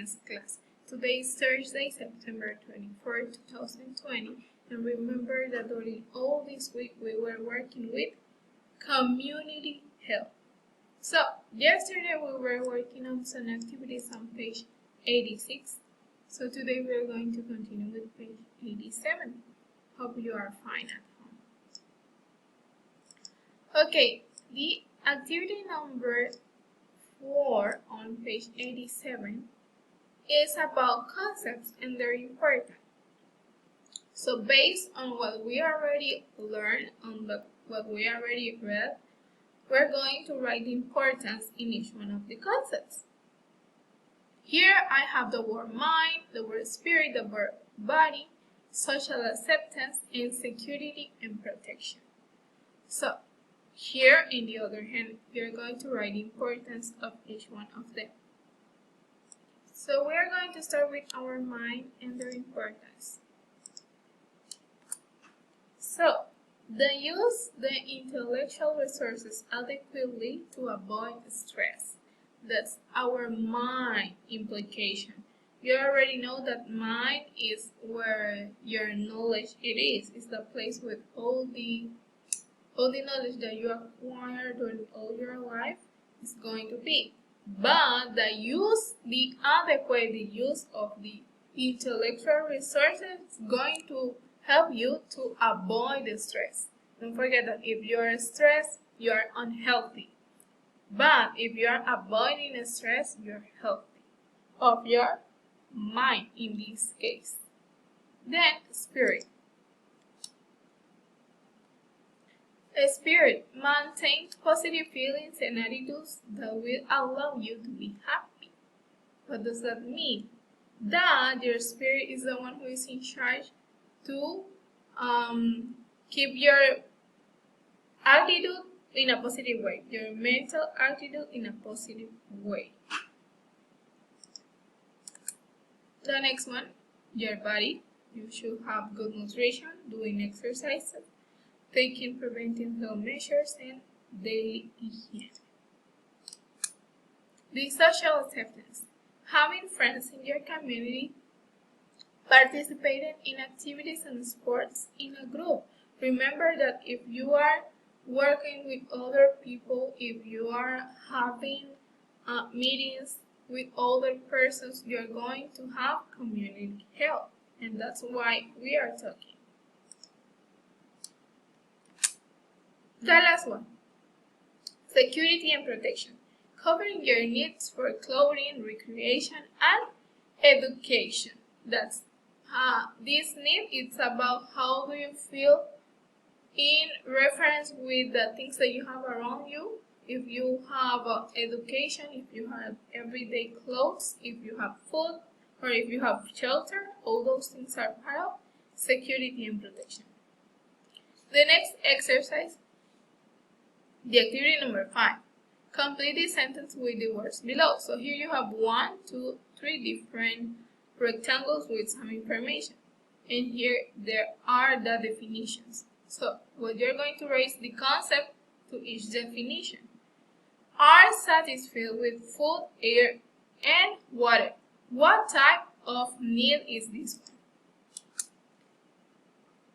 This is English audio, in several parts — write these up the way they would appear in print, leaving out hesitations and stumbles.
Science class. Today is Thursday, September 24, 2020, and remember that during all this week we were working with community health. So, yesterday we were working on some activities on page 86. So today we are going to continue with page 87. Hope you are fine at home. Okay, the activity number 4 on page 87 is about concepts and their importance. So based on what we already learned, what we already read, we're going to write the importance in each one of the concepts. Here I have the word mind, the word spirit, the word body, social acceptance, and security and protection. So here, in the other hand, you're going to write the importance of each one of them. So we are going to start with our mind and their importance. So, use the intellectual resources adequately to avoid stress. That's our mind implication. You already know that mind is where your knowledge is. It's the place with all the knowledge that you acquire during all your life is going to be. But the adequate use of the intellectual resources is going to help you to avoid the stress. Don't forget that if you're stressed, you're unhealthy. But if you're avoiding the stress, you're healthy. Of your mind in this case. Then spirit. A spirit maintains positive feelings and attitudes that will allow you to be happy. What does that mean? That your spirit is the one who is in charge to keep your attitude in a positive way, your mental attitude in a positive way. The next one, your body. You should have good nutrition, doing exercises, taking preventive health measures, and daily hygiene. The social acceptance. Having friends in your community, participating in activities and sports in a group. Remember that if you are working with other people, if you are having meetings with other persons, you're going to have community health. And that's why we are talking. The last one, security and protection, covering your needs for clothing, recreation, and education. That's this need. It's about how do you feel in reference with the things that you have around you. If you have education, if you have everyday clothes, if you have food, or if you have shelter, all those things are part of security and protection. The next exercise. The activity number 5. Complete the sentence with the words below. So here you have 1, 2, 3 different rectangles with some information. And here there are the definitions. So what you're going to raise the concept to each definition. Are satisfied with food, air, and water. What type of need is this one?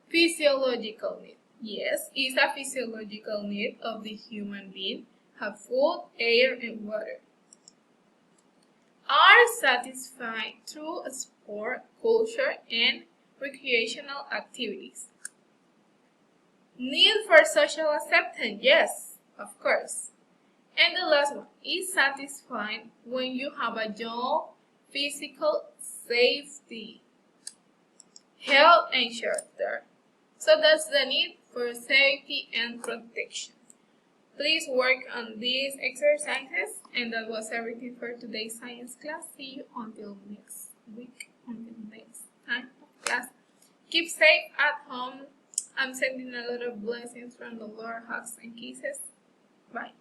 Physiological need. Yes, it's a physiological need of the human being. Have food, air, and water. Are satisfied through sport, culture, and recreational activities. Need for social acceptance. Yes, of course. And the last one is satisfied when you have a job, physical safety, health, and shelter. So that's the need for safety and protection. Please work on these exercises, and that was everything for today's science class. See you until next week, until next time of class. Keep safe at home. I'm sending a lot of blessings from the Lord, hugs and kisses. Bye.